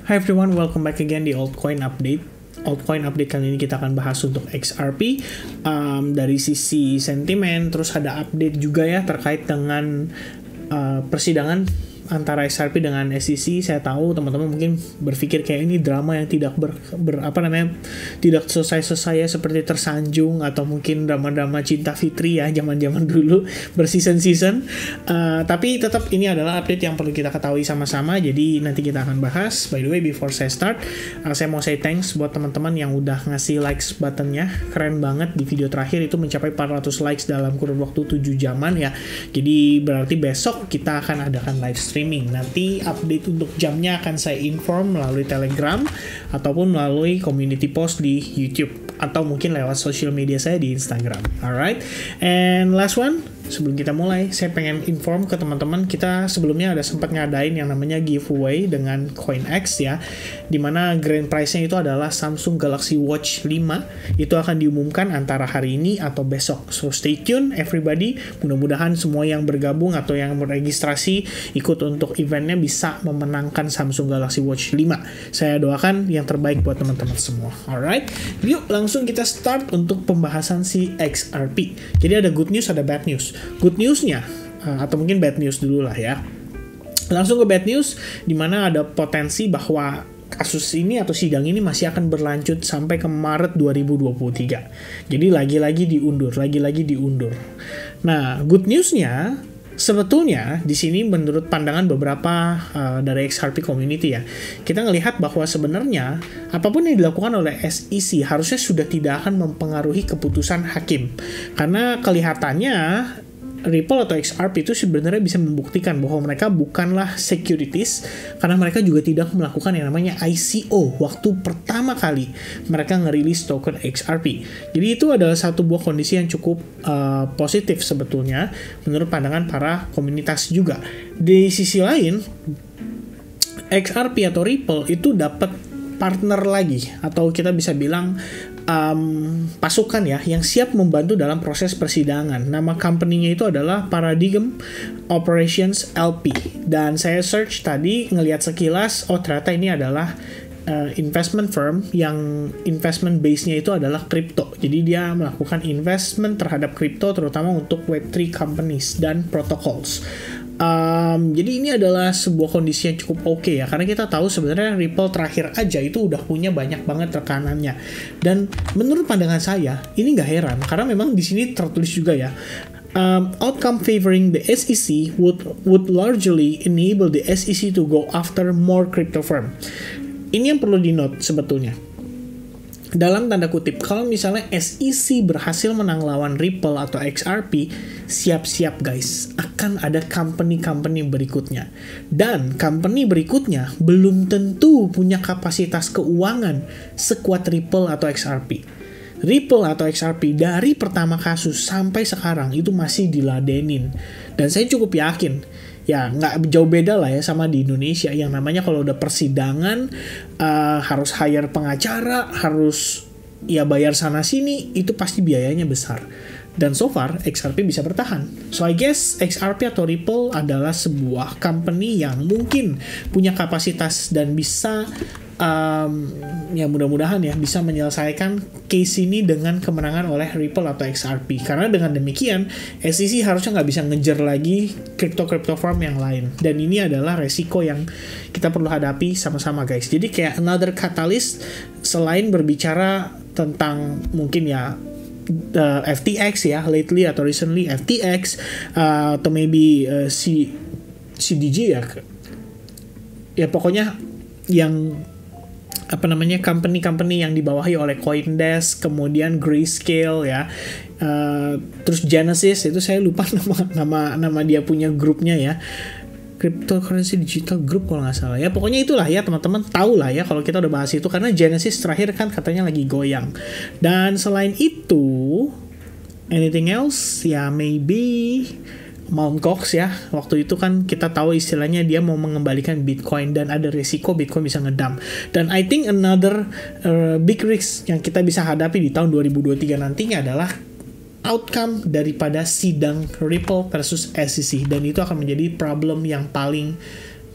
Hi everyone, welcome back again di Altcoin Update. Altcoin Update kali ini kita akan bahas untuk XRP dari sisi sentimen, terus ada update juga ya terkait dengan persidangan antara XRP dengan SEC. Saya tahu teman-teman mungkin berpikir kayak ini drama yang tidak tidak selesai-selesai ya, seperti Tersanjung atau mungkin drama-drama Cinta Fitri ya zaman-zaman dulu berseason-season. Tapi tetap ini adalah update yang perlu kita ketahui sama-sama. Jadi nanti kita akan bahas. By the way, before saya start, saya mau say thanks buat teman-teman yang udah ngasih likes buttonnya. Keren banget, di video terakhir itu mencapai 400 likes dalam kurun waktu 7 jaman ya. Jadi berarti besok kita akan adakan live streaming. Nanti update untuk jamnya akan saya inform melalui Telegram ataupun melalui community post di YouTube atau mungkin lewat social media saya di Instagram. Alright, and last one, sebelum kita mulai, saya pengen inform ke teman-teman, kita sebelumnya ada sempat ngadain yang namanya giveaway dengan CoinX ya, dimana grand prize-nya itu adalah Samsung Galaxy Watch 5. Itu akan diumumkan antara hari ini atau besok, so stay tune everybody. Mudah-mudahan semua yang bergabung atau yang meregistrasi ikut untuk eventnya bisa memenangkan Samsung Galaxy Watch 5. Saya doakan yang terbaik buat teman-teman semua. Alright, yuk langsung kita start untuk pembahasan si XRP. Jadi ada good news, ada bad news. Good newsnya, atau mungkin bad news dulu lah ya. Langsung ke bad news, dimana ada potensi bahwa kasus ini atau sidang ini masih akan berlanjut sampai ke Maret 2023. Jadi lagi-lagi diundur. Nah, good newsnya sebetulnya di sini menurut pandangan beberapa dari XRP community ya, kita ngelihat bahwa sebenarnya apapun yang dilakukan oleh SEC harusnya sudah tidak akan mempengaruhi keputusan hakim, karena kelihatannya Ripple atau XRP itu sebenarnya bisa membuktikan bahwa mereka bukanlah securities, karena mereka juga tidak melakukan yang namanya ICO waktu pertama kali mereka ngerilis token XRP. Jadi itu adalah satu buah kondisi yang cukup positif sebetulnya menurut pandangan para komunitas juga. Di sisi lain, XRP atau Ripple itu dapat partner lagi, atau kita bisa bilang pasukan ya, yang siap membantu dalam proses persidangan. Nama company-nya itu adalah Paradigm Operations LP. Dan saya search tadi, ngelihat sekilas, oh ternyata ini adalah investment firm yang investment base-nya itu adalah crypto. Jadi dia melakukan investment terhadap crypto, terutama untuk Web3 companies dan protocols. Jadi ini adalah sebuah kondisi yang cukup oke ya, karena kita tahu sebenarnya Ripple terakhir aja itu udah punya banyak banget rekanannya. Dan menurut pandangan saya ini nggak heran, karena memang di sini tertulis juga ya, outcome favoring the SEC would largely enable the SEC to go after more crypto firm. Ini yang perlu di-note sebetulnya. Dalam tanda kutip, kalau misalnya SEC berhasil menang lawan Ripple atau XRP, siap-siap guys, akan ada company-company berikutnya. Dan company berikutnya belum tentu punya kapasitas keuangan sekuat Ripple atau XRP. Ripple atau XRP dari pertama kasus sampai sekarang itu masih diladenin. Dan saya cukup yakin, ya nggak jauh beda lah ya sama di Indonesia, yang namanya kalau udah persidangan harus hire pengacara, harus ya bayar sana sini, itu pasti biayanya besar. Dan so far XRP bisa bertahan. So I guess XRP atau Ripple adalah sebuah company yang mungkin punya kapasitas dan bisa ya mudah-mudahan ya bisa menyelesaikan case ini dengan kemenangan oleh Ripple atau XRP. Karena dengan demikian SEC harusnya nggak bisa ngejar lagi crypto firm yang lain, dan ini adalah resiko yang kita perlu hadapi sama-sama guys. Jadi kayak another catalyst, selain berbicara tentang mungkin ya FTX ya, lately atau recently FTX atau maybe CDG ya pokoknya yang company-company yang dibawahi oleh CoinDesk, kemudian Grayscale ya, terus Genesis, itu saya lupa nama dia punya grupnya ya, Cryptocurrency Digital Group kalau nggak salah ya. Pokoknya itulah ya, teman-teman tahu lah ya kalau kita udah bahas itu, karena Genesis terakhir kan katanya lagi goyang. Dan selain itu, anything else ya, maybe Mt. Gox ya, waktu itu kan kita tahu istilahnya dia mau mengembalikan Bitcoin dan ada resiko Bitcoin bisa ngedump. Dan I think another big risk yang kita bisa hadapi di tahun 2023 nantinya adalah outcome daripada sidang Ripple versus SEC, dan itu akan menjadi problem yang paling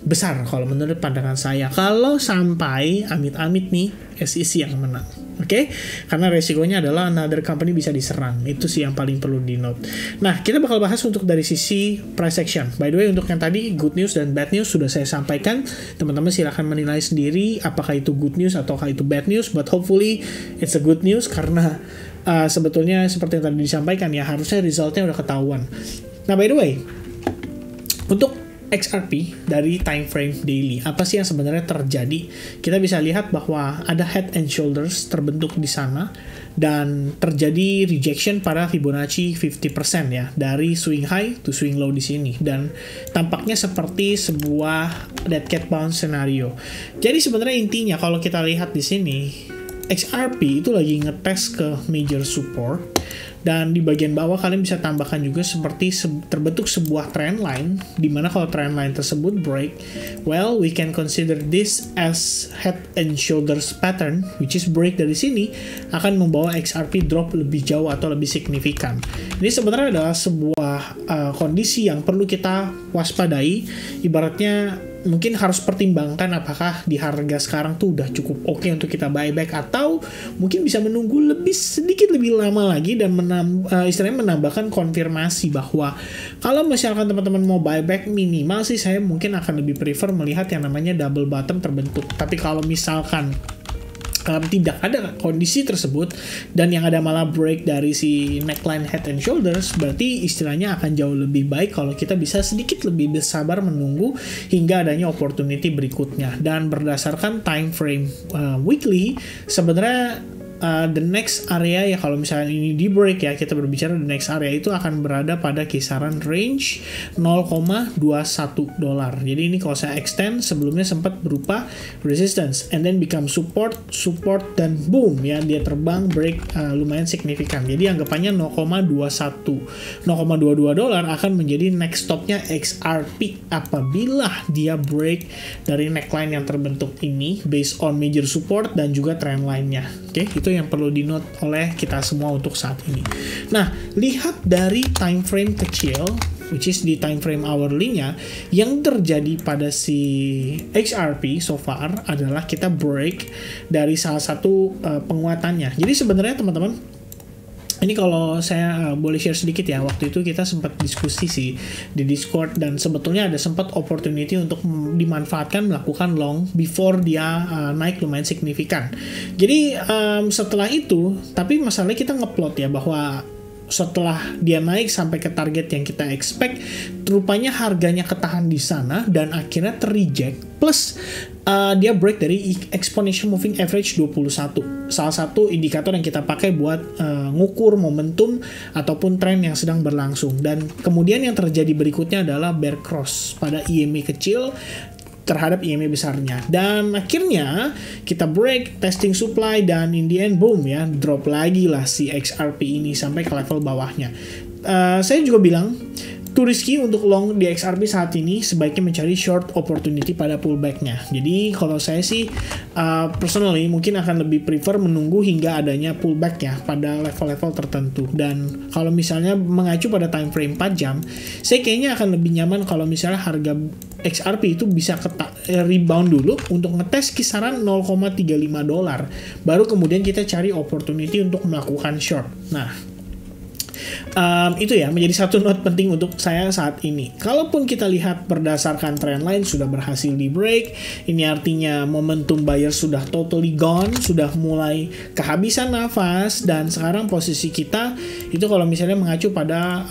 besar kalau menurut pandangan saya kalau sampai amit-amit nih SEC yang menang. Oke? Karena resikonya adalah another company bisa diserang. Itu sih yang paling perlu di note. Nah, kita bakal bahas untuk dari sisi price action. By the way, untuk yang tadi good news dan bad news sudah saya sampaikan. Teman-teman silahkan menilai sendiri apakah itu good news ataukah itu bad news, but hopefully it's a good news karena sebetulnya seperti yang tadi disampaikan ya, harusnya resultnya udah ketahuan. Nah, by the way, untuk XRP dari time frame daily, apa sih yang sebenarnya terjadi? Kita bisa lihat bahwa ada head and shoulders terbentuk di sana dan terjadi rejection pada Fibonacci 50% ya, dari swing high to swing low di sini, dan tampaknya seperti sebuah dead cat bounce scenario. Jadi sebenarnya intinya kalau kita lihat di sini, XRP itu lagi ngetes ke major support, dan di bagian bawah kalian bisa tambahkan juga seperti terbentuk sebuah trend line, dimana kalau trend line tersebut break, well, we can consider this as head and shoulders pattern, which is break dari sini akan membawa XRP drop lebih jauh atau lebih signifikan. Ini sebenarnya adalah sebuah kondisi yang perlu kita waspadai, ibaratnya mungkin harus pertimbangkan apakah di harga sekarang tuh udah cukup oke untuk kita buyback, atau mungkin bisa menunggu sedikit lebih lama lagi dan istilahnya menambahkan konfirmasi bahwa kalau misalkan teman-teman mau buyback, minimal sih saya mungkin akan lebih prefer melihat yang namanya double bottom terbentuk. Tapi kalau misalkan tidak ada kondisi tersebut dan yang ada malah break dari si neckline head and shoulders, berarti istilahnya akan jauh lebih baik kalau kita bisa sedikit lebih bersabar menunggu hingga adanya opportunity berikutnya. Dan berdasarkan time frame weekly, sebenarnya the next area ya, kalau misalnya ini di break ya, kita berbicara the next area itu akan berada pada kisaran range 0,21 dolar. Jadi ini kalau saya extend, sebelumnya sempat berupa resistance and then become support, dan boom ya, dia terbang break lumayan signifikan. Jadi anggapannya 0,22 dolar akan menjadi next stopnya XRP apabila dia break dari neckline yang terbentuk ini based on major support dan juga trend line-nya. Oke, itu yang perlu di note oleh kita semua untuk saat ini. Nah, lihat dari time frame kecil, which is di time frame hourly-nya, yang terjadi pada si XRP so far adalah kita break dari salah satu penguatannya. Jadi sebenarnya teman-teman, ini kalau saya boleh share sedikit ya, waktu itu kita sempat diskusi sih di Discord, dan sebetulnya ada sempat opportunity untuk dimanfaatkan melakukan long before dia naik lumayan signifikan. Jadi setelah itu, tapi masalahnya kita ngeplot ya bahwa setelah dia naik sampai ke target yang kita expect, rupanya harganya ketahan di sana dan akhirnya terreject, plus dia break dari exponential moving average 21, salah satu indikator yang kita pakai buat ngukur momentum ataupun tren yang sedang berlangsung. Dan kemudian yang terjadi berikutnya adalah bear cross pada EMA kecil terhadap EMA besarnya, dan akhirnya kita break testing supply dan in the end boom ya, drop lagi lah si XRP ini sampai ke level bawahnya. Saya juga bilang too risky untuk long di XRP saat ini, sebaiknya mencari short opportunity pada pullback-nya. Jadi kalau saya sih personally mungkin akan lebih prefer menunggu hingga adanya pullback ya pada level-level tertentu. Dan kalau misalnya mengacu pada time frame 4 jam, saya kayaknya akan lebih nyaman kalau misalnya harga XRP itu bisa rebound dulu untuk ngetes kisaran 0,35 dolar. Baru kemudian kita cari opportunity untuk melakukan short. Nah, itu ya menjadi satu note penting untuk saya saat ini. Kalaupun kita lihat berdasarkan trend line sudah berhasil di break, ini artinya momentum buyer sudah totally gone, sudah mulai kehabisan nafas, dan sekarang posisi kita itu kalau misalnya mengacu pada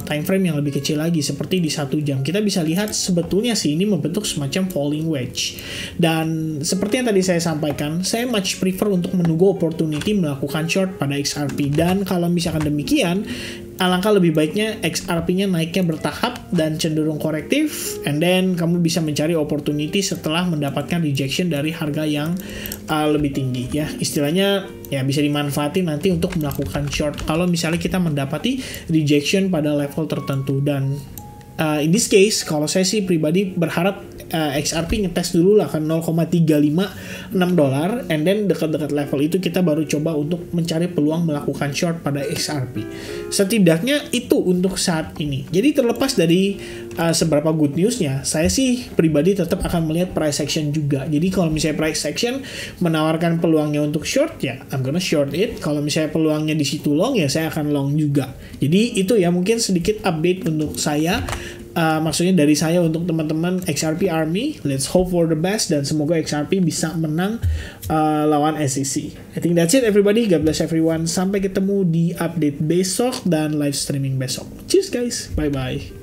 time frame yang lebih kecil lagi seperti di 1 jam, kita bisa lihat sebetulnya sih ini membentuk semacam falling wedge. Dan seperti yang tadi saya sampaikan, saya much prefer untuk menunggu opportunity melakukan short pada XRP. Dan kalau misalkan demikian, alangkah lebih baiknya XRP-nya naiknya bertahap dan cenderung korektif, and then kamu bisa mencari opportunity setelah mendapatkan rejection dari harga yang lebih tinggi ya. Istilahnya ya bisa dimanfaatkan nanti untuk melakukan short kalau misalnya kita mendapati rejection pada level tertentu. Dan in this case, kalau saya sih pribadi berharap XRP ngetes dulu lah kan 0,356 dolar, and then dekat-dekat level itu kita baru coba untuk mencari peluang melakukan short pada XRP. Setidaknya itu untuk saat ini. Jadi terlepas dari seberapa good newsnya, saya sih pribadi tetap akan melihat price action juga. Jadi kalau misalnya price action menawarkan peluangnya untuk short, ya I'm gonna short it. Kalau misalnya peluangnya di situ long, ya saya akan long juga. Jadi itu ya mungkin sedikit update untuk saya. Maksudnya dari saya untuk teman-teman XRP Army, let's hope for the best dan semoga XRP bisa menang lawan SEC. I think that's it everybody, God bless everyone. Sampai ketemu di update besok dan live streaming besok. Cheers guys, bye bye.